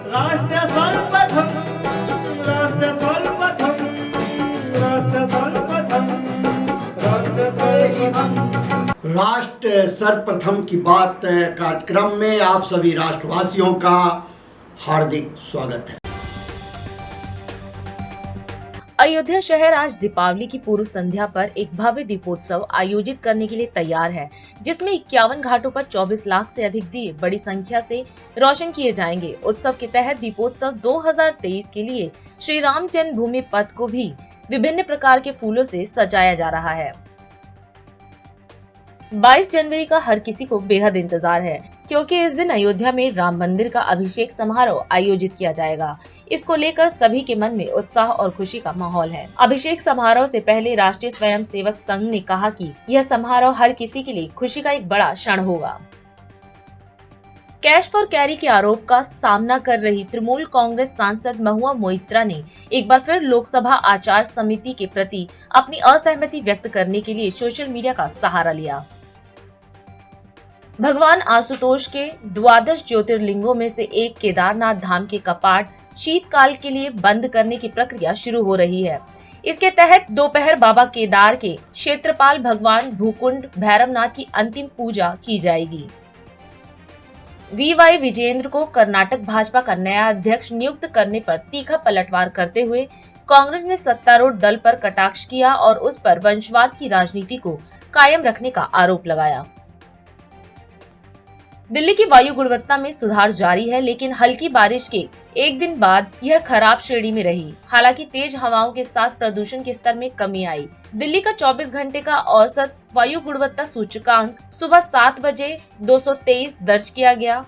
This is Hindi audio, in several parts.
राष्ट्र सर्वप्रथम, राष्ट्र सर्वप्रथम, राष्ट्र सर्वप्रथम, राष्ट्र सर्वप्रथम। राष्ट्र सर्वप्रथम की बात कार्यक्रम में आप सभी राष्ट्रवासियों का हार्दिक स्वागत है। अयोध्या शहर आज दीपावली की पूर्व संध्या पर एक भव्य दीपोत्सव आयोजित करने के लिए तैयार है, जिसमें 51 घाटों पर 24 लाख से अधिक दिए बड़ी संख्या से रोशन किए जाएंगे। उत्सव के तहत दीपोत्सव 2023 के लिए श्री राम जन्मभूमि पथ को भी विभिन्न प्रकार के फूलों से सजाया जा रहा है। 22 जनवरी का हर किसी को बेहद इंतजार है, क्योंकि इस दिन अयोध्या में राम मंदिर का अभिषेक समारोह आयोजित किया जाएगा। इसको लेकर सभी के मन में उत्साह और खुशी का माहौल है। अभिषेक समारोह से पहले राष्ट्रीय स्वयंसेवक संघ ने कहा कि यह समारोह हर किसी के लिए खुशी का एक बड़ा क्षण होगा। कैश फॉर कैरी के आरोप का सामना कर रही तृणमूल कांग्रेस सांसद महुआ मोइत्रा ने एक बार फिर लोकसभा आचार संहिता के प्रति अपनी असहमति व्यक्त करने के लिए सोशल मीडिया का सहारा लिया। भगवान आशुतोष के द्वादश ज्योतिर्लिंगों में से एक केदारनाथ धाम के कपाट शीतकाल के लिए बंद करने की प्रक्रिया शुरू हो रही है। इसके तहत दोपहर बाबा केदार के क्षेत्रपाल भगवान भूकुंड भैरवनाथ की अंतिम पूजा की जाएगी। वीवाई विजेंद्र को कर्नाटक भाजपा का नया अध्यक्ष नियुक्त करने पर तीखा पलटवार करते हुए कांग्रेस ने सत्तारूढ़ दल पर कटाक्ष किया और उस पर वंशवाद की राजनीति को कायम रखने का आरोप लगाया। दिल्ली की वायु गुणवत्ता में सुधार जारी है, लेकिन हल्की बारिश के एक दिन बाद यह खराब श्रेणी में रही। हालांकि तेज हवाओं के साथ प्रदूषण के स्तर में कमी आई। दिल्ली का 24 घंटे का औसत वायु गुणवत्ता सूचकांक सुबह 7 बजे 223 दर्ज किया गया।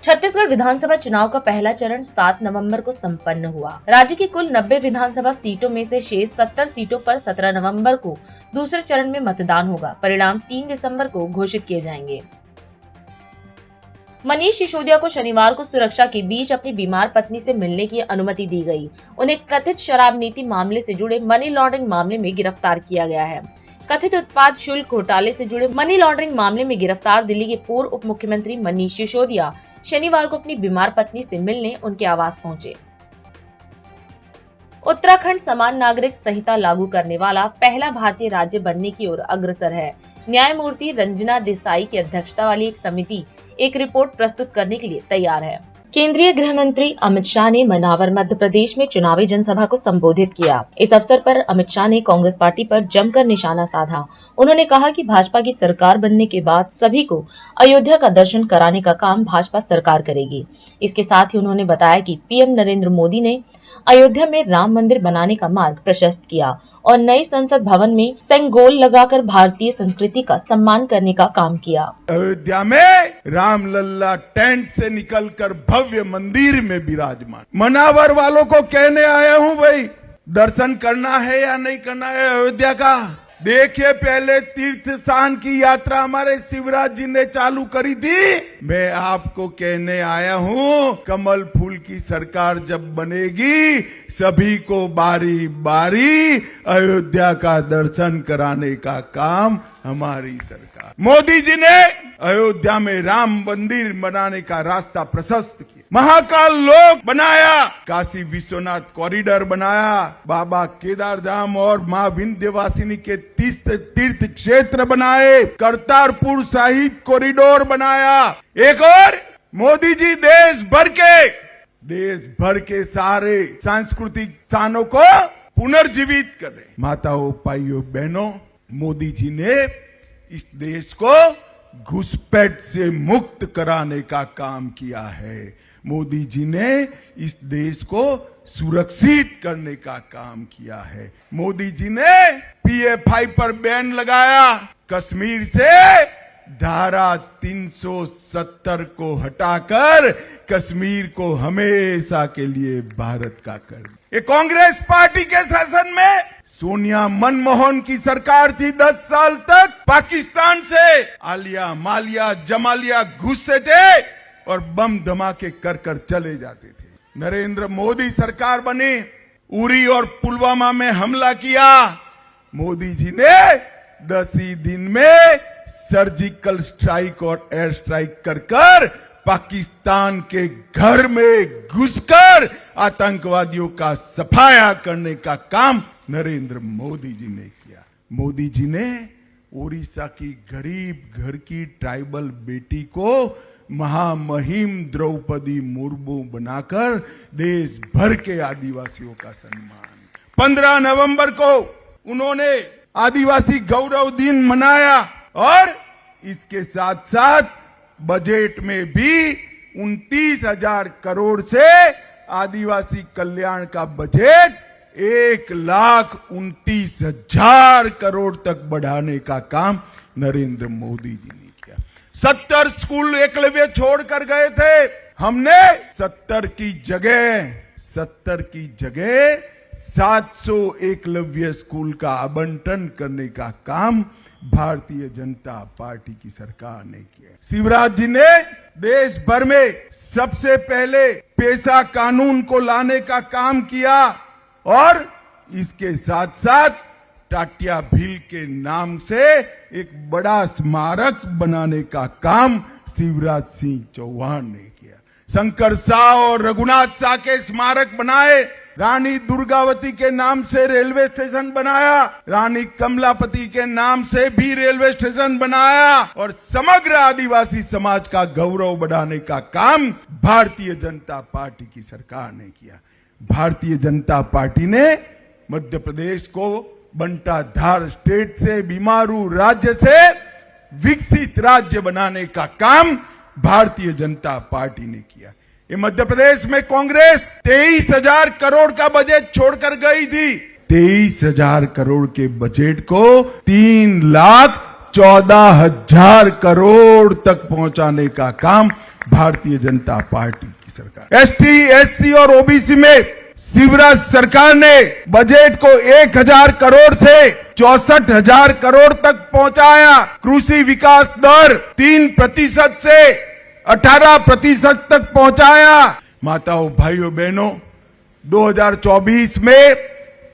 छत्तीसगढ़ विधानसभा चुनाव का पहला चरण 7 नवंबर को संपन्न हुआ। राज्य की कुल 90 विधानसभा सीटों में से शेष 70 सीटों पर 17 नवंबर को दूसरे चरण में मतदान होगा। परिणाम 3 दिसंबर को घोषित किए जाएंगे। मनीष सिसोदिया को शनिवार को सुरक्षा के बीच अपनी बीमार पत्नी से मिलने की अनुमति दी गई। उन्हें कथित शराब नीति मामले से जुड़े मनी लॉन्ड्रिंग मामले में गिरफ्तार किया गया है। कथित उत्पाद शुल्क घोटाले से जुड़े मनी लॉन्ड्रिंग मामले में गिरफ्तार दिल्ली के पूर्व उप मुख्यमंत्री मनीष सिसोदिया शनिवार को अपनी बीमार पत्नी से मिलने उनके आवास पहुंचे। उत्तराखंड समान नागरिक संहिता लागू करने वाला पहला भारतीय राज्य बनने की ओर अग्रसर है। न्यायमूर्ति रंजना देसाई की अध्यक्षता वाली एक समिति एक रिपोर्ट प्रस्तुत करने के लिए तैयार है। केंद्रीय गृह मंत्री अमित शाह ने मनावर मध्य प्रदेश में चुनावी जनसभा को संबोधित किया। इस अवसर पर अमित शाह ने कांग्रेस पार्टी पर जमकर निशाना साधा। उन्होंने कहा कि भाजपा की सरकार बनने के बाद सभी को अयोध्या का दर्शन कराने का काम भाजपा सरकार करेगी। इसके साथ ही उन्होंने बताया कि पीएम नरेंद्र मोदी ने अयोध्या में राम मंदिर बनाने का मार्ग प्रशस्त किया और नए संसद भवन में सेंगोल लगाकर भारतीय संस्कृति का सम्मान करने का काम किया। अयोध्या में रामलल्ला टेंट से निकलकर भव्य मंदिर में विराजमान। मनावर वालों को कहने आया हूं, भाई दर्शन करना है या नहीं करना है अयोध्या का? देखिए, पहले तीर्थ स्थान की यात्रा हमारे शिवराज जी ने चालू करी थी। मैं आपको कहने आया हूं, कमल फूल की सरकार जब बनेगी सभी को बारी बारी अयोध्या का दर्शन कराने का काम हमारी सरकार। मोदी जी ने अयोध्या में राम मंदिर बनाने का रास्ता प्रशस्त किया, महाकाल लोक बनाया, काशी विश्वनाथ कॉरिडोर बनाया, बाबा केदार धाम और मां विंध्यवासिनी के तीर्थ क्षेत्र बनाए, करतारपुर साहिब कॉरिडोर बनाया। एक और मोदी जी देश भर के सारे सांस्कृतिक स्थानों को पुनर्जीवित कर रहे। माताओं, भाइयों, बहनों, मोदी जी ने इस देश को घुसपैठ से मुक्त कराने का काम किया है। मोदी जी ने इस देश को सुरक्षित करने का काम किया है। मोदी जी ने PFI पर बैन लगाया, कश्मीर से धारा 370 को हटाकर कश्मीर को हमेशा के लिए भारत का कर दिया। ये कांग्रेस पार्टी के शासन में सोनिया मनमोहन की सरकार थी। 10 साल तक पाकिस्तान से आलिया, मालिया, जमालिया घुसते थे और बम धमाके कर कर चले जाते थे। नरेंद्र मोदी सरकार बनी, उरी और पुलवामा में हमला किया। मोदी जी ने 10 ही दिन में सर्जिकल स्ट्राइक और एयर स्ट्राइक कर कर पाकिस्तान के घर में घुसकर आतंकवादियों का सफाया करने का काम नरेंद्र मोदी जी ने किया। मोदी जी ने ओडिशा की गरीब घर की ट्राइबल बेटी को महामहिम द्रौपदी मुर्मू बनाकर देश भर के आदिवासियों का सम्मान। 15 नवंबर को उन्होंने आदिवासी गौरव दिन मनाया और इसके साथ साथ बजट में भी 29,000 करोड़ से आदिवासी कल्याण का बजट 1,29,000 करोड़ तक बढ़ाने का काम नरेंद्र मोदी जी ने किया। 70 स्कूल एकलव्य छोड़कर गए थे, हमने 70 की जगह 700 एकलव्य स्कूल का आवंटन करने का काम भारतीय जनता पार्टी की सरकार ने किया। शिवराज जी ने देश भर में सबसे पहले पेशा कानून को लाने का काम किया और इसके साथ साथ टाटिया भील के नाम से एक बड़ा स्मारक बनाने का काम शिवराज सिंह चौहान ने किया। शंकर शाह और रघुनाथ शाह के स्मारक बनाए, रानी दुर्गावती के नाम से रेलवे स्टेशन बनाया, रानी कमलापति के नाम से भी रेलवे स्टेशन बनाया और समग्र आदिवासी समाज का गौरव बढ़ाने का काम भारतीय जनता पार्टी की सरकार ने किया। भारतीय जनता पार्टी ने मध्य प्रदेश को बंटाधार स्टेट से, बीमारू राज्य से विकसित राज्य बनाने का काम भारतीय जनता पार्टी ने किया। ये मध्य प्रदेश में कांग्रेस 23,000 करोड़ का बजट छोड़कर गई थी। 23,000 करोड़ के बजट को 3,14,000 करोड़ तक पहुंचाने का काम भारतीय जनता पार्टी की सरकार। एसटी, एससी और ओबीसी में शिवराज सरकार ने बजट को 1,000 करोड़ से 64,000 करोड़ तक पहुंचाया। कृषि विकास दर 3% से 18% तक पहुंचाया। माताओं, भाइयों, बहनों, 2024 में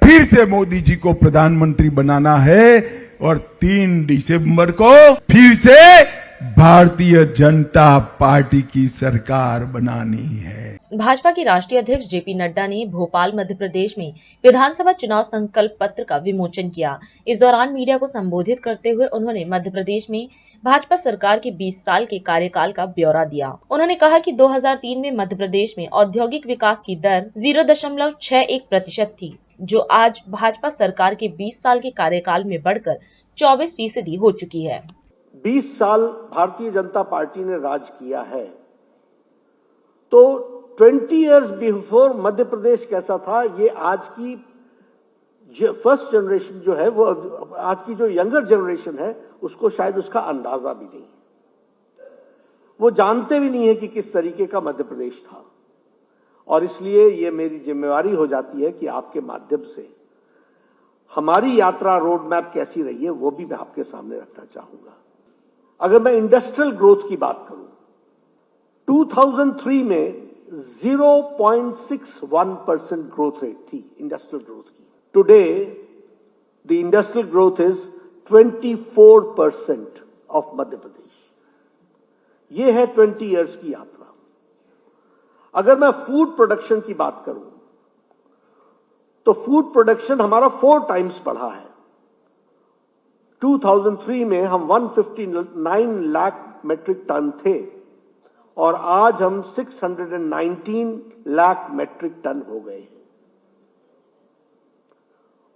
फिर से मोदी जी को प्रधानमंत्री बनाना है और 3 दिसंबर को फिर से भारतीय जनता पार्टी की सरकार बनानी है। भाजपा के राष्ट्रीय अध्यक्ष जेपी नड्डा ने भोपाल मध्य प्रदेश में विधानसभा चुनाव संकल्प पत्र का विमोचन किया। इस दौरान मीडिया को संबोधित करते हुए उन्होंने मध्य प्रदेश में भाजपा सरकार के 20 साल के कार्यकाल का ब्यौरा दिया। उन्होंने कहा कि 2003 में मध्य प्रदेश में औद्योगिक विकास की दर 0.61% थी, जो आज भाजपा सरकार के 20 साल के कार्यकाल में बढ़कर 24% हो चुकी है। 20 साल भारतीय जनता पार्टी ने राज किया है, तो 20 इयर्स बिफोर मध्य प्रदेश कैसा था, ये आज की फर्स्ट जनरेशन जो है, वो आज की जो यंगर जनरेशन है, उसको शायद उसका अंदाजा भी नहीं। वो जानते भी नहीं है कि किस तरीके का मध्य प्रदेश था। और इसलिए ये मेरी जिम्मेवारी हो जाती है कि आपके माध्यम से हमारी यात्रा रोड मैप कैसी रही है वो भी मैं आपके सामने रखना चाहूंगा। अगर मैं इंडस्ट्रियल ग्रोथ की बात करूं, 2003 में 0.61% ग्रोथ रेट थी इंडस्ट्रियल ग्रोथ की। Today the industrial growth is 24% of Madhya Pradesh. ये है 20 इयर्स की यात्रा। अगर मैं फूड प्रोडक्शन की बात करूं, तो फूड प्रोडक्शन हमारा 4 टाइम्स बढ़ा है। 2003 में हम 159 लाख मेट्रिक टन थे और आज हम 619 लाख मेट्रिक टन हो गए हैं।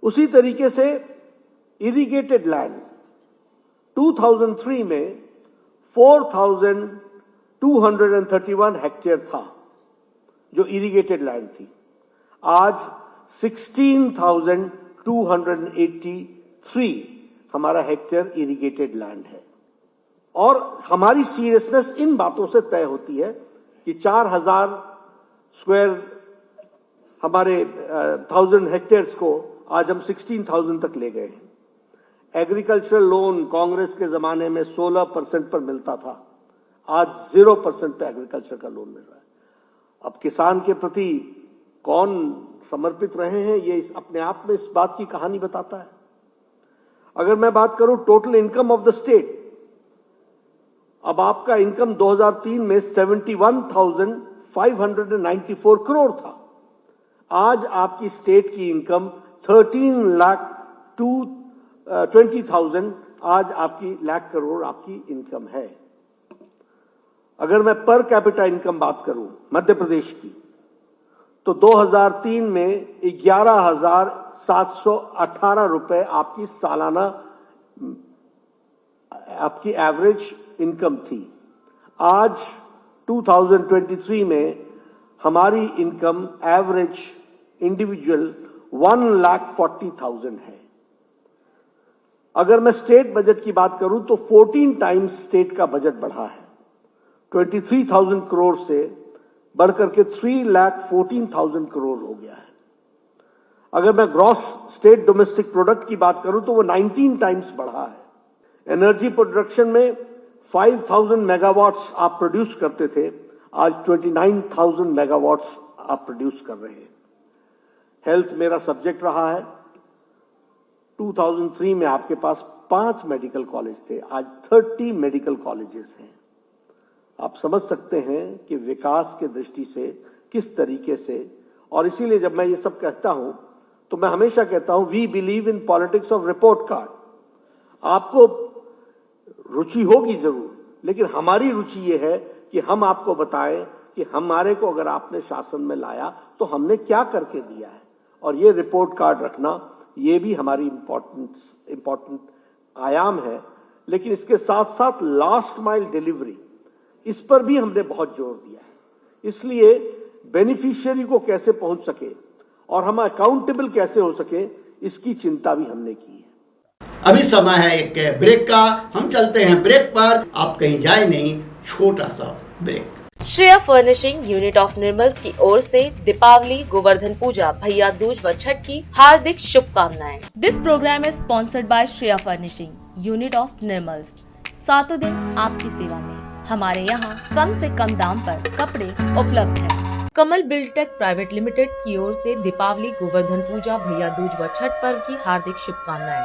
उसी तरीके से इरिगेटेड लैंड 2003 में 4,231 हेक्टेयर था जो इरिगेटेड लैंड थी, आज 16,283 हमारा हेक्टेयर इरिगेटेड लैंड है। और हमारी सीरियसनेस इन बातों से तय होती है कि 4,000 स्क्वायर हमारे 1,000 हेक्टेयर्स को आज हम 16,000 तक ले गए हैं। एग्रीकल्चरल लोन कांग्रेस के जमाने में 16% पर मिलता था, आज 0% पे एग्रीकल्चर का लोन मिल रहा है। अब किसान के प्रति कौन समर्पित रहे हैं, ये अपने आप में इस बात की कहानी बताता है। अगर मैं बात करूं total income of the state, अब आपका इनकम 2003 में 71,594 करोड़ था। आज आपकी स्टेट की इनकम 13,20,000 आज आपकी लाख करोड़ आपकी इनकम है। अगर मैं पर कैपिटा इनकम बात करूं मध्य प्रदेश की, तो 2003 में 11,718 रुपए आपकी सालाना आपकी एवरेज इनकम थी। आज 2023 में हमारी इनकम एवरेज इंडिविजुअल 1,40,000 है। अगर मैं स्टेट बजट की बात करूं तो 14 टाइम्स स्टेट का बजट बढ़ा है, 23,000 करोड़ से बढ़कर के 3,14,000 करोड़ हो गया है। अगर मैं ग्रॉस स्टेट डोमेस्टिक प्रोडक्ट की बात करूं तो वो 19 टाइम्स बढ़ा है। एनर्जी प्रोडक्शन में 5,000 मेगावाट्स आप प्रोड्यूस करते थे, आज 29,000 मेगावाट्स आप प्रोड्यूस कर रहे हैं। हेल्थ मेरा सब्जेक्ट रहा है। 2003 में आपके पास 5 मेडिकल कॉलेज थे, आज 30 मेडिकल कॉलेजेस हैं। आप समझ सकते हैं कि विकास के दृष्टि से किस तरीके से, और इसीलिए जब मैं ये सब कहता हूं तो मैं हमेशा कहता हूं we believe in politics of report card. आपको रुचि होगी जरूर, लेकिन हमारी रुचि ये है कि हम आपको बताएं कि हमारे को अगर आपने शासन में लाया तो हमने क्या करके दिया है, और ये रिपोर्ट कार्ड रखना ये भी हमारी इंपॉर्टेंट आयाम है। लेकिन इसके साथ साथ लास्ट माइल डिलीवरी, इस पर भी हमने बहुत जोर दिया है। इसलिए बेनिफिशियरी को कैसे पहुंच सके और हम अकाउंटेबल कैसे हो सके, इसकी चिंता भी हमने की है। अभी समय है एक ब्रेक का, हम चलते हैं ब्रेक पर, आप कहीं जाए नहीं, छोटा सा break. Shreya furnishing unit of Nirmal's की ओर से दीपावली, गोवर्धन पूजा, भैया दूज व छठ की हार्दिक शुभकामनाएं। This programme is sponsored by Shreya furnishing unit of Nirmal's. 7 दिन आपकी सेवा में। हमारे यहाँ कम से कम दाम पर कपड़े उपलब्ध हैं। कमल बिल्डटेक प्राइवेट लिमिटेड की ओर से दीपावली, गोवर्धन पूजा, भैया दूज व छठ पर्व की हार्दिक शुभकामनाएं।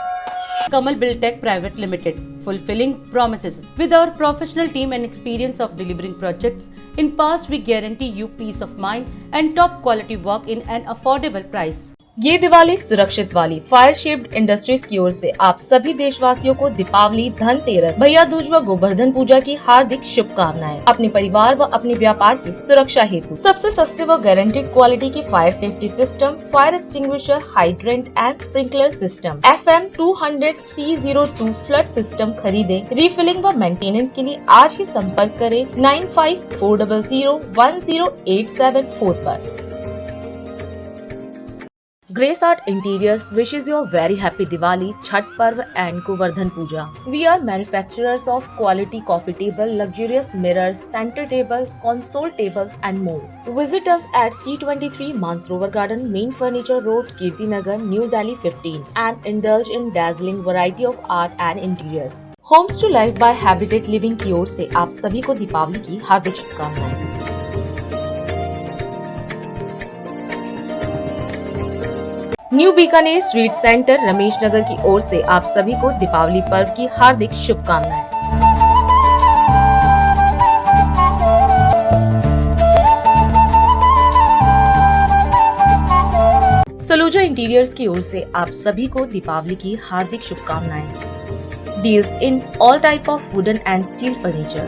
Kamal Buildtech Private Limited, fulfilling promises. With our professional team and experience of delivering projects, in past we guarantee you peace of mind and top quality work in an affordable price. ये दिवाली सुरक्षित वाली फायर शेप्ड इंडस्ट्रीज की ओर से आप सभी देशवासियों को दीपावली, धनतेरस, भैया दूज व गोवर्धन पूजा की हार्दिक शुभकामनाएं। अपने परिवार व अपने व्यापार की सुरक्षा हेतु सबसे सस्ते व गारंटेड क्वालिटी की fire safety system, fire extinguisher, hydrant and sprinkler system, FM 200 C02 flood system खरीदें। रिफिलिंग व मेंटेनेंस के लिए आज ही संपर्क करें 9540010874 पर। Grace Art Interiors wishes you a very happy Diwali, Chhat Parv and Govardhan Puja. We are manufacturers of quality coffee table, luxurious mirrors, center table, console tables and more. Visit us at C23 Mansarovar Garden, Main Furniture Road, Kirtinagar, New Delhi 15 and indulge in dazzling variety of art and interiors. Homes to Life by Habitat Living की ओर से आप सभी को दीपावली की हार्दिक शुभकामनाएं। New Bikaner sweet centre Ramesh Nagar की ओर से आप सभी को दीपावली पर्व की हार्दिक शुभकामनाएं। सलूजा इंटीरियर्स की ओर से आप सभी को दीपावली की हार्दिक शुभकामनाएं। Deals in all type of wooden and steel furniture.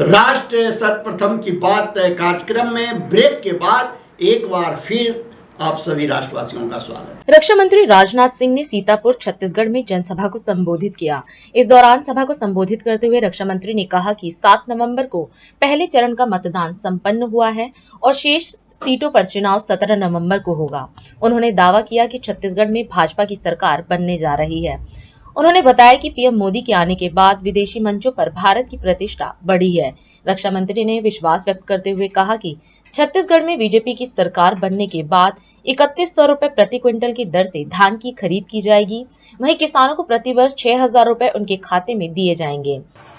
राष्ट्र सर्वप्रथम की बात कार्यक्रम में ब्रेक के बाद एक बार फिर आप सभी राष्ट्रवासियों का स्वागत। रक्षा मंत्री राजनाथ सिंह ने सीतापुर छत्तीसगढ़ में जनसभा को संबोधित किया। इस दौरान सभा को संबोधित करते हुए रक्षा मंत्री ने कहा कि 7 नवंबर को पहले चरण का मतदान संपन्न हुआ है और शेष सीटों पर चुनाव 17 नवंबर को होगा। उन्होंने दावा किया कि छत्तीसगढ़ में भाजपा की सरकार बनने जा रही है। उन्होंने बताया कि पीएम मोदी के आने के बाद विदेशी मंचों पर भारत की प्रतिष्ठा बढ़ी है। रक्षा मंत्री ने विश्वास व्यक्त करते हुए कहा कि छत्तीसगढ़ में बीजेपी की सरकार बनने के बाद 3100 रुपए प्रति क्विंटल की दर से धान की खरीद की जाएगी। वहीं किसानों को प्रति वर्ष 6000 रुपए उनके खाते में दिए जाएंगे।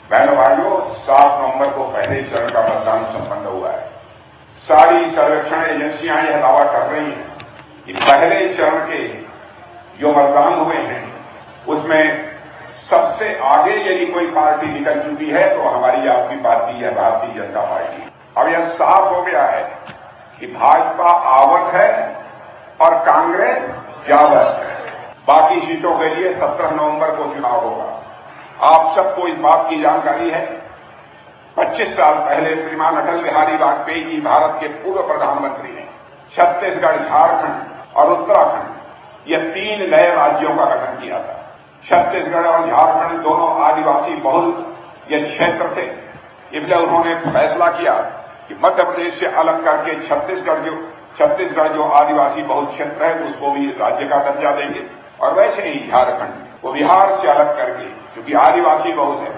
बहनों भाइयों, 7 नवंबर को पहले चरण का मतदान संपन्न हुआ है। सारी सर्वेक्षण एजेंसियां यह दावा कर रही हैं कि पहले चरण के जो मतदान हुए हैं उसमें सबसे सबसे आगे यदि कोई पार्टी निकल चुकी है तो हमारी आपकी पार्टी है भारतीय जनता पार्टी। अब यह साफ हो गया है कि भाजपा आवत है और कांग्रेस जावत है। बाकी सीटों के लिए 17 नवंबर को चुनाव होगा। आप सबको इस बात की जानकारी है, 25 साल पहले श्रीमान अटल बिहारी वाजपेयी जी भारत के पूर्व प्रधानमंत्री ने छत्तीसगढ़, झारखंड और उत्तराखंड ये 3 नए राज्यों का गठन किया था। छत्तीसगढ़ और झारखंड दोनों आदिवासी बहुल ये क्षेत्र थे, इसलिए उन्होंने फैसला किया कि मध्य प्रदेश से अलग करके छत्तीसगढ़ जो आदिवासी बहुल क्षेत्र है उसको भी राज्य का दर्जा देंगे, और वैसे ही झारखंड वो बिहार से अलग करके क्योंकि आदिवासी बहुल है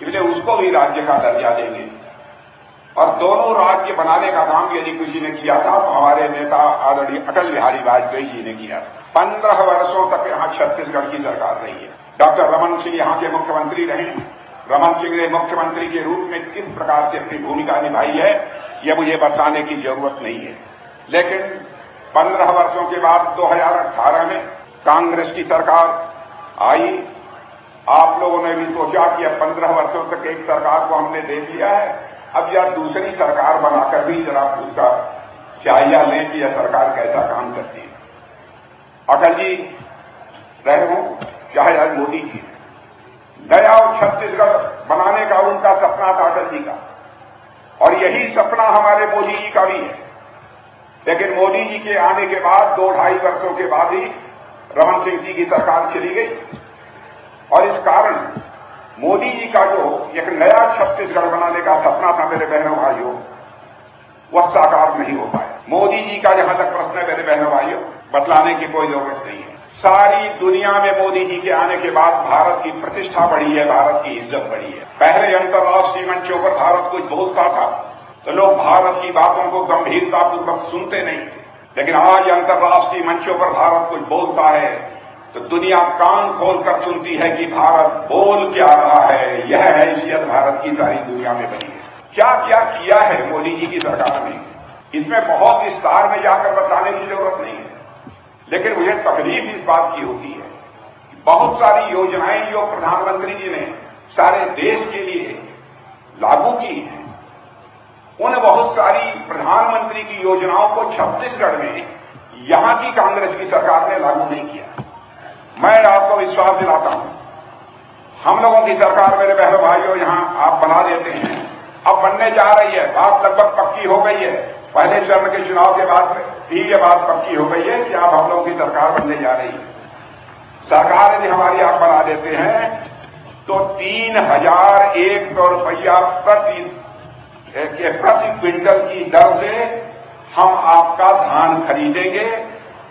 इसलिए उसको भी राज्य का दर्जा देंगे। और दोनों राज्य बनाने का काम यदि किसी ने किया था तो हमारे नेता आदरणीय अटल बिहारी वाजपेयी जी ने किया था। 15 वर्षों तक यहाँ छत्तीसगढ़ की सरकार रही है। डॉक्टर रमन सिंह यहाँ के मुख्यमंत्री रहे। रमन सिंह ने मुख्यमंत्री के रूप में किस प्रकार से अपनी भूमिका निभाई है यह मुझे बताने की जरूरत नहीं है। लेकिन 15 वर्षों के बाद 2018 में कांग्रेस की सरकार आई। आप लोगों ने भी सोचा कि अब 15 वर्षों तक एक सरकार को हमने देख लिया है, अब यह दूसरी सरकार बनाकर भी जरा उसका जायजा लें कि यह सरकार कैसा काम करती है। अटल जी रहे हों चाहे आज मोदी जी, नया छत्तीसगढ़ बनाने का उनका सपना था अटल जी का, और यही सपना हमारे मोदी जी का भी है। लेकिन मोदी जी के आने के बाद 2-2.5 वर्षों के बाद ही रमन सिंह जी की सरकार चली गई, और इस कारण मोदी जी का जो एक नया छत्तीसगढ़ बनाने का सपना था मेरे बहनों भाइयों, वह साकार नहीं हो पाया। मोदी जी का जहां तक प्रश्न है मेरे बहनों भाइयों, बतलाने की कोई जरूरत नहीं है। सारी दुनिया में मोदी जी के आने के बाद भारत की प्रतिष्ठा बढ़ी है, भारत की इज्जत बढ़ी है। पहले अंतर्राष्ट्रीय मंचों पर भारत कुछ बोलता था तो लोग भारत की बातों को गंभीरतापूर्वक सुनते नहीं, लेकिन आज अंतर्राष्ट्रीय मंचों पर भारत कुछ बोलता है तो दुनिया कान खोलकर सुनती है कि भारत बोल क्या रहा है। यह हैसियत भारत की सारी दुनिया में बनी है। क्या क्या किया है मोदी जी की सरकार ने, इसमें बहुत विस्तार में जाकर बताने की जरूरत नहीं है। लेकिन मुझे तकलीफ इस बात की होती है कि बहुत सारी योजनाएं जो प्रधानमंत्री जी ने सारे देश के लिए लागू की हैं, उन बहुत सारी प्रधानमंत्री की योजनाओं को छत्तीसगढ़ में यहां की कांग्रेस की सरकार ने लागू नहीं किया। मैं आपको विश्वास दिलाता हूं, हम लोगों की सरकार मेरे बहनों भाइयों यहां आप बना देते हैं, अब बनने जा रही है, बात लगभग पक्की हो गई है। पहले चरण के चुनाव के बाद भी ये बात पक्की हो गई है कि अब हम लोगों की सरकार बनने जा रही है। सरकार यदि हमारी आप बना देते हैं तो 3,100 रुपया प्रति क्विंटल की दर से हम आपका धान खरीदेंगे,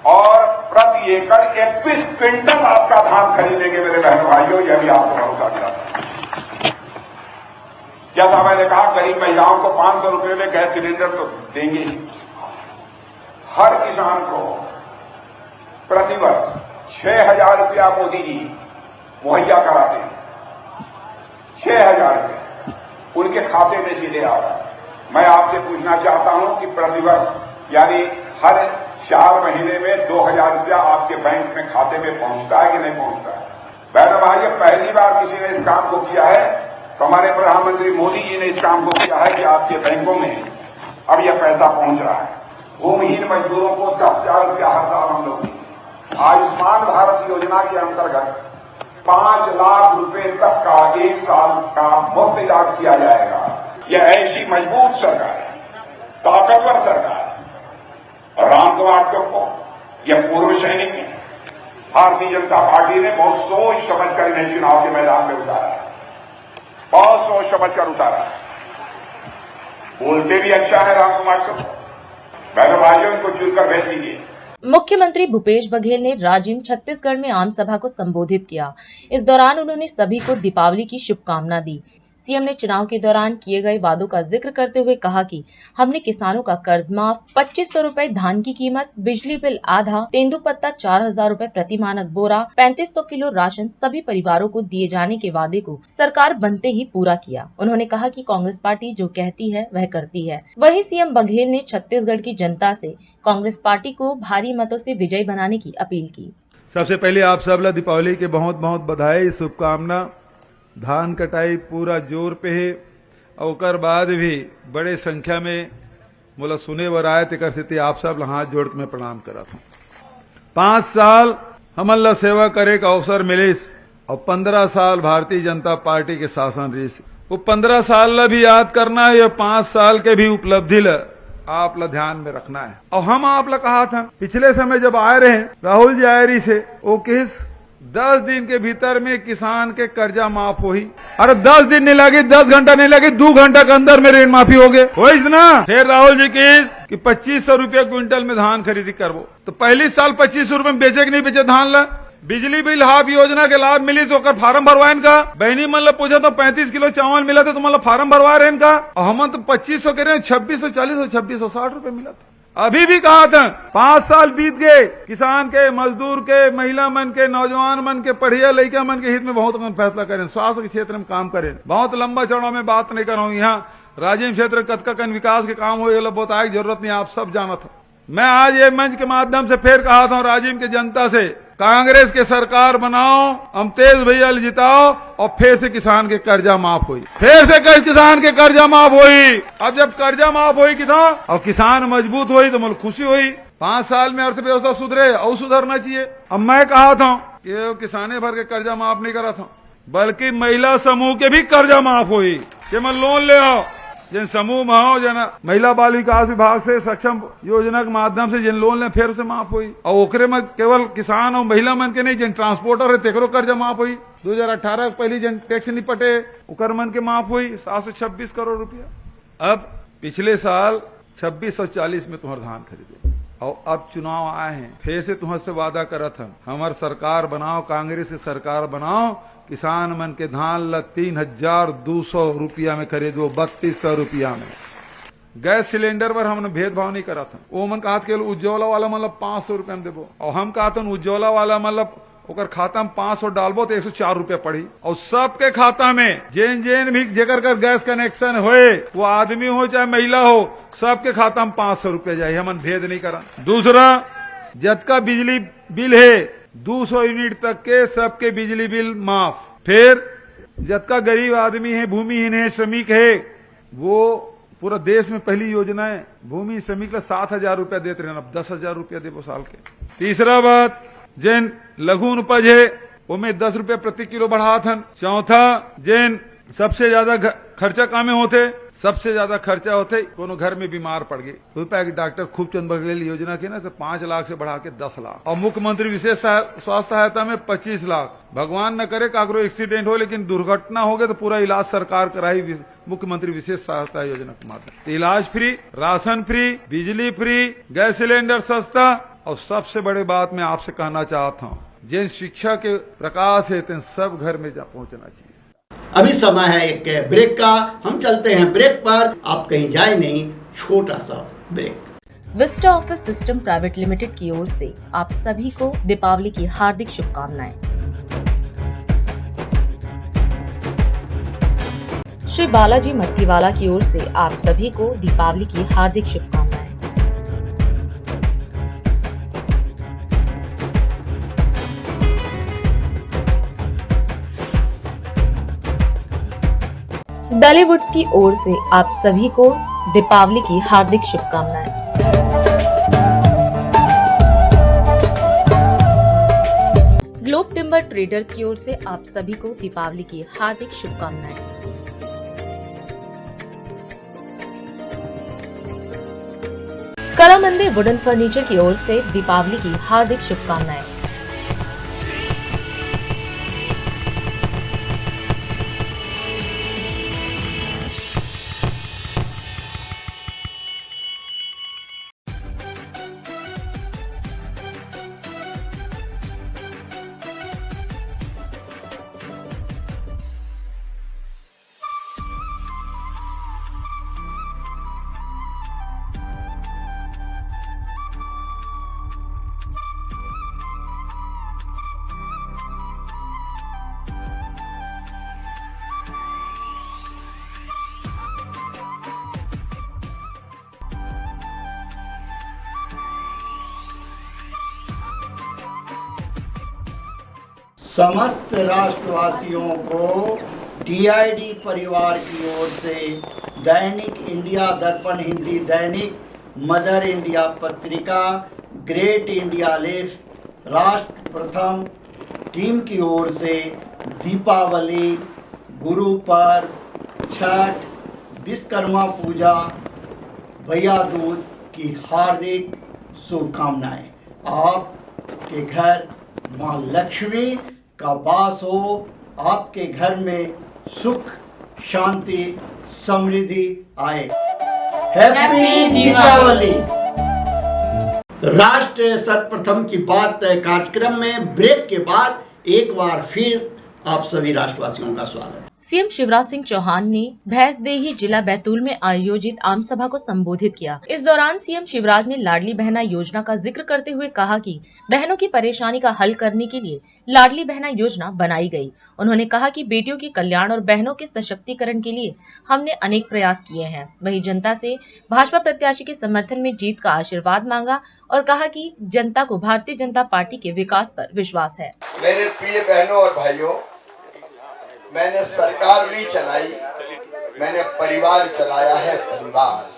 और प्रति एकड़ 21 क्विंटल आपका धान खरीदेंगे मेरे बहनों भाइयों। यह भी आपको भरोसा दिलाता हूं। जैसा मैंने कहा, गरीब महिलाओं को 500 रुपये में गैस सिलेंडर तो देंगे ही। हर किसान को प्रतिवर्ष 6,000 रुपया मोदी जी मुहैया कराते हैं। 6,000 रुपये उनके खाते में सीधे आ रहा है। मैं आपसे पूछना चाहता हूं कि प्रतिवर्ष यानी हर 4 महीने में 2,000 रुपया आपके बैंक में खाते में पहुंचता है कि नहीं पहुंचता है? बहनों भाइयों, पहली बार किसी ने इस काम को किया है तो हमारे प्रधानमंत्री मोदी जी ने इस काम को किया है कि आपके बैंकों में अब यह पैसा पहुंच रहा है। भूमिहीन मजदूरों को 10,000 रुपया हर साल हम लोग आयुष्मान भारत योजना के अंतर्गत 5 लाख रुपए तक का 1 साल का मुफ्त इलाज किया जाएगा। यह ऐसी मजबूत सरकार है, ताकतवर सरकार है। और राम कुमार को यह पूर्व सैनिक है। भारतीय जनता पार्टी ने बहुत सोच समझकर इन्हें चुनाव के मैदान में उतारा है, बहुत सोच समझकर उतारा है। बोलते भी अच्छा है राम कुमार को। बहनों भाइयों, इनको चुनकर भेज दीजिए। मुख्यमंत्री भूपेश बघेल ने राजिम छत्तीसगढ़ में आम सभा को संबोधित किया। इस दौरान उन्होंने सभी को दीपावली की शुभकामना दी। सीएम ने चुनाव के दौरान किए गए वादों का जिक्र करते हुए कहा कि हमने किसानों का कर्ज माफ, 2500 रुपए धान की कीमत, बिजली बिल आधा, तेंदुपत्ता 4,000 रुपए प्रति मानक बोरा, 3500 किलो राशन सभी परिवारों को दिए जाने के वादे को सरकार बनते ही पूरा किया। उन्होंने कहा कि कांग्रेस पार्टी जो कहती है वह करती है। वहीं सीएम बघेल ने छत्तीसगढ़ की जनता से कांग्रेस पार्टी को भारी मतों से विजयी बनाने की अपील की। सबसे पहले आप सब ला दीपावली के बहुत बहुत बधाई, शुभकामना। धान कटाई पूरा जोर पे है। और बाद भी बड़े संख्या में मोला सुने बर आए तेकर सेती आप सब ला हाथ जोड़ के मैं प्रणाम करत हूं। 5 साल हमन ला सेवा करे का अवसर मिलिस और 15 साल भारतीय जनता पार्टी के शासन रही। वो 15 साल ला भी याद करना है, 5 साल के भी उपलब्धि ला आप ला ध्यान में रखना है। और हम आप ला कहा था पिछले समय जब आए रहे राहुल जी आयरी से, वो किस 10 दिन के भीतर में किसान के कर्जा माफ हुई। अरे 10 दिन नहीं लगी, 10 घंटा नहीं लगी, 2 घंटा के अंदर में ऋण माफी हो गए हो ना। फिर राहुल जी की 2500 रुपया क्विंटल में धान खरीदी करवो, तो पहली साल 2500 रुपए में बेचे कि नहीं बेचे धान ला। बिजली बिल हाफ योजना के लाभ मिली तो फार्म भरवाए का। बहनी मन ला पूछा तो 35 किलो चावल मिला तो तुम्हारा फार्म भरवा रहे इनका। और हम तो 2500 के रहे 2640 और 2660 रुपए मिला था। अभी भी कहा था 5 साल बीत गए, किसान के, मजदूर के, महिला मन के, नौजवान मन के, पढ़िया लड़का मन के हित में बहुत फैसला करें, स्वास्थ्य के क्षेत्र में काम करें। बहुत लंबा चौड़ा में बात नहीं कर रहा हूँ। यहाँ राजीव क्षेत्र कतका कन विकास के काम हुए बताए की जरूरत नहीं, आप सब जाना था। मैं आज ये मंच के माध्यम से फिर कहा था राजीव की जनता से, कांग्रेस के सरकार बनाओ, हम तेज भैया जिताओ और फिर से किसान के कर्जा माफ हुई, फिर से किसान के कर्जा माफ हुई। अब जब कर्जा माफ हुई किसान और किसान मजबूत हुई तो मुझे खुशी हुई। 5 साल में अर्थव्यवस्था सुधरे और सुधरना चाहिए। अब मैं कहा था कि किसाने भर के कर्जा माफ नहीं करा था, बल्कि महिला समूह के भी कर्जा माफ हुई कि मैं लोन ले आओ। जिन समूह में हो जना महिला बाल विकास विभाग से सक्षम योजना के माध्यम से जिन लोन ले फिर से माफ हुई। और ओकरे में केवल किसान और महिला मन के नहीं, जिन ट्रांसपोर्टर है तेकरो कर्जा माफ हुई। 2018 पहली जन टैक्स नहीं पटे उकर मन के माफ हुई 726 करोड़ रुपया। अब पिछले साल 2640 में तुम्हारा धान खरीदे और अब चुनाव आए हैं, फिर से तुम्हारे से वादा करत हम हमार सरकार बनाओ, कांग्रेस की सरकार बनाओ, किसान मन के धान ला 3200 रुपया में खरीदो, 3200 रुपया में। गैस सिलेंडर पर हमने भेदभाव नहीं करा था। वो मन कहा केवल उज्ज्वला वाला मतलब 500 रुपया में देबो, और हम कहा था उज्ज्वला वाला मतलब ओकर खाता में 500 डालबो तो 104 रुपया पड़ी। और सबके खाता में जेन जेन भी जेकर कर गैस कनेक्शन होए, वो आदमी हो चाहे महिला हो, सबके खाता में 500 रुपया जाये। हमन भेद नहीं करा। दूसरा, जतका बिजली बिल है 200 यूनिट तक के सबके बिजली बिल माफ। फिर जतका गरीब आदमी है, भूमिहीन है, श्रमिक है, वो पूरा देश में पहली योजना है भूमि श्रमिक ला 7,000 रुपया देते रहना, 10,000 रुपया देवो साल के। तीसरा बात, जिन लघु उपज है उनमें 10 रुपया प्रति किलो बढ़ा था। चौथा, जिन सबसे ज्यादा खर्चा कामे होते, सबसे ज्यादा खर्चा होते कोनो घर में बीमार पड़ गए रुपया की डॉक्टर खूबचंद बघेल योजना की ना तो 5 लाख से बढ़ा के 10 लाख। और मुख्यमंत्री विशेष स्वास्थ्य सहायता में 25 लाख। भगवान न करे काकरो एक्सीडेंट हो लेकिन दुर्घटना हो गए तो पूरा इलाज सरकार कराई मुख्यमंत्री विशेष सहायता योजना के माध्यम। इलाज फ्री, राशन फ्री, बिजली फ्री, गैस सिलेंडर सस्ता। और सबसे बड़ी बात मैं आपसे कहना चाहता हूँ, जिन शिक्षा के प्रकाश है तिन सब घर में जा पहुंचना चाहिए। अभी समय है एक ब्रेक का, हम चलते हैं ब्रेक पर, आप कहीं जाए नहीं, छोटा सा break. Vista Office System Private Limited की ओर से आप सभी को दीपावली की हार्दिक शुभकामनाएं। श्री बालाजी मट्टीवाला की ओर से आप सभी को दीपावली की हार्दिक शुभकामनाएं। डॉलीवुड्स की ओर से आप सभी को दीपावली की हार्दिक शुभकामनाएं। ग्लोब टिम्बर ट्रेडर्स की ओर से आप सभी को दीपावली की हार्दिक शुभकामनाएं। कला मंदिर वुडन फर्नीचर की ओर से दीपावली की हार्दिक शुभकामनाएं। समस्त राष्ट्रवासियों को टीआईडी परिवार की ओर से दैनिक इंडिया दर्पण हिंदी दैनिक, मदर इंडिया पत्रिका, ग्रेट इंडिया लिस्ट, राष्ट्र प्रथम टीम की ओर से दीपावली, गुरु पर्व, छठ, विश्वकर्मा पूजा, भैया दूज की हार्दिक शुभकामनाएं। आपके घर मां लक्ष्मी का वास हो, आपके घर में सुख, शांति, समृद्धि आए। हैप्पी दीपावली। राष्ट्र सर्वप्रथम की बात कार्यक्रम में ब्रेक के बाद एक बार फिर आप सभी राष्ट्रवासियों का स्वागत। सीएम शिवराज सिंह चौहान ने भैंसदेही जिला बैतूल में आयोजित आम सभा को संबोधित किया। इस दौरान सीएम शिवराज ने लाडली बहना योजना का जिक्र करते हुए कहा कि बहनों की परेशानी का हल करने के लिए लाडली बहना योजना बनाई गई। उन्होंने कहा कि बेटियों के कल्याण और बहनों के सशक्तिकरण के लिए हमने अनेक प्रयास किए हैं। वहीं जनता से भाजपा प्रत्याशी के समर्थन में जीत का आशीर्वाद मांगा और कहा कि जनता को भारतीय जनता पार्टी के विकास पर विश्वास है। मेरे प्रिय बहनों और भाइयों, मैंने सरकार नहीं चलाई, मैंने परिवार चलाया है। परिवार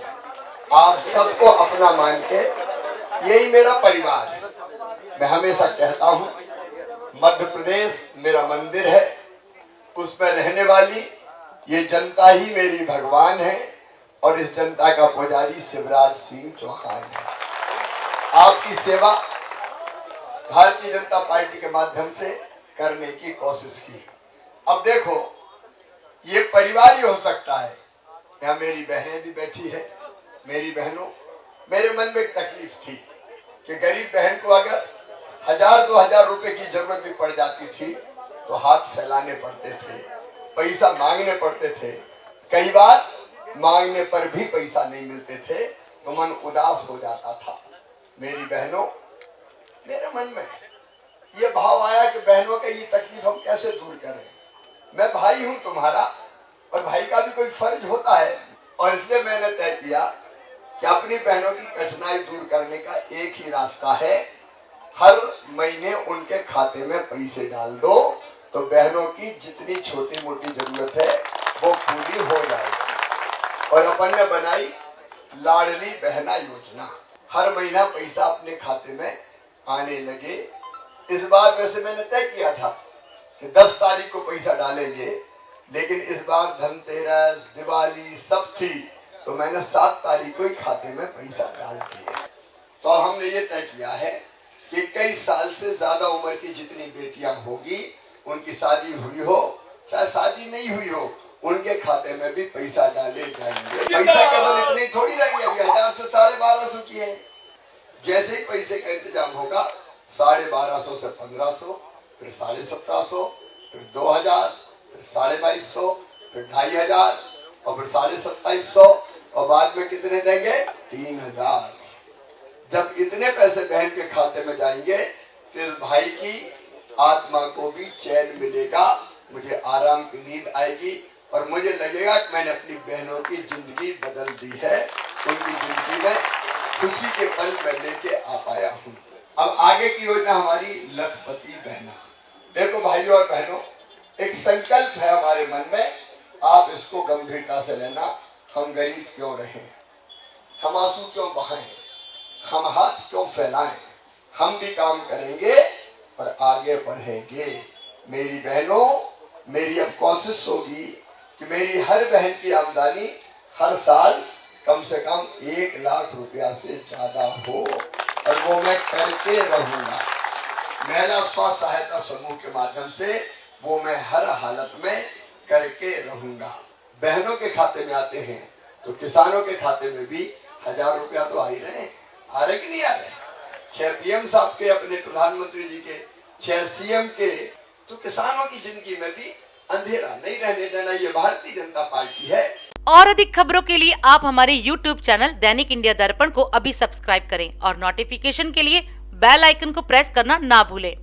आप सबको अपना मान के, यही मेरा परिवार है। मैं हमेशा कहता हूँ मध्य प्रदेश मेरा मंदिर है, उसमें रहने वाली ये जनता ही मेरी भगवान है और इस जनता का पुजारी शिवराज सिंह चौहान है। आपकी सेवा भारतीय जनता पार्टी के माध्यम से करने की कोशिश की। अब देखो, ये परिवार ही हो सकता है। यहाँ मेरी बहनें भी बैठी है। मेरी बहनों, मेरे मन में एक तकलीफ थी कि गरीब बहन को अगर 1000-2000 रुपए की जरूरत भी पड़ जाती थी तो हाथ फैलाने पड़ते थे, पैसा मांगने पड़ते थे। कई बार मांगने पर भी पैसा नहीं मिलते थे तो मन उदास हो जाता था। मेरी बहनों, मेरे मन में ये भाव आया कि बहनों का ये तकलीफ हम कैसे दूर करें। मैं भाई हूं तुम्हारा और भाई का भी कोई फर्ज होता है, और इसलिए मैंने तय किया कि अपनी बहनों की कठिनाई दूर करने का एक ही रास्ता है, हर महीने उनके खाते में पैसे डाल दो तो बहनों की जितनी छोटी मोटी जरूरत है वो पूरी हो जाएगी। और अपन ने बनाई लाडली बहना योजना। हर महीना पैसा अपने खाते में आने लगे। इस बार वैसे मैंने तय किया था कि 10 तारीख को पैसा डालेंगे, लेकिन इस बार धनतेरस, दिवाली सब थी तो मैंने 7 तारीख को ही खाते में पैसा डाल दिया। तो हमने ये तय किया है कि 21 साल से ज्यादा उम्र की जितनी बेटियां होगी, उनकी शादी हुई हो चाहे शादी नहीं हुई हो, उनके खाते में भी पैसा डाले जाएंगे। पैसा केवल इतने थोड़ी रहेंगे, अभी 1000 से 1250 की है। जैसे ही पैसे का इंतजाम होगा 1250 से 1500, फिर 1750, फिर 2000, फिर 2250, फिर 2500 और फिर 2750 और बाद में कितने देंगे? 3000। जब इतने पैसे बहन के खाते में जाएंगे तो इस भाई की आत्मा को भी चैन मिलेगा, मुझे आराम की नींद आएगी और मुझे लगेगा कि मैंने अपनी बहनों की जिंदगी बदल दी है, उनकी जिंदगी में खुशी के पल में लेके आ पाया हूँ। अब आगे की योजना हमारी लखपति बहना। देखो भाइयों और बहनों, एक संकल्प है हमारे मन में, आप इसको गंभीरता से लेना। हम गरीब क्यों रहें, हम आंसू क्यों बहाएं, हम हाथ क्यों फैलाएं, हम भी काम करेंगे और आगे बढ़ेंगे। मेरी बहनों, मेरी अब कोशिश होगी कि मेरी हर बहन की आमदनी हर साल कम से कम 1 लाख रुपया से ज्यादा हो और वो मैं करके रहूंगा। महिला स्वास्थ्य सहायता समूह के माध्यम से वो मैं हर हालत में करके रहूंगा। बहनों के खाते में आते हैं तो किसानों के खाते में भी 1000 रुपया तो आ ही रहे हैं। आ रहे कि नहीं आ रहे? 6 पीएम साहब के, अपने प्रधानमंत्री जी के, 6 सीएम के, तो किसानों की जिंदगी में भी अंधेरा नहीं रहने देना, ये भारतीय जनता पार्टी है। और अधिक खबरों के लिए आप हमारे YouTube चैनल दैनिक इंडिया दर्पण को अभी सब्सक्राइब करें और नोटिफिकेशन के लिए बेल आइकन को प्रेस करना ना भूलें।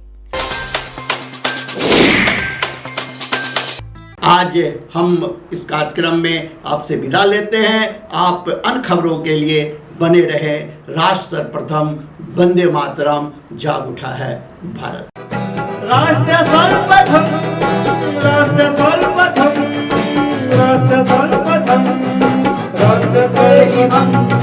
आज हम इस कार्यक्रम में आपसे विदा लेते हैं। आप अन्य खबरों के लिए बने रहे। राष्ट्र सर्वप्रथम, वंदे मातरम, जाग उठा है भारत। राष्ट्र सर्वप्रथम, राष्ट्र सर्वप्रथम। राष्ट्र सर्वप्रथम राष्ट्र सर्वप्रथम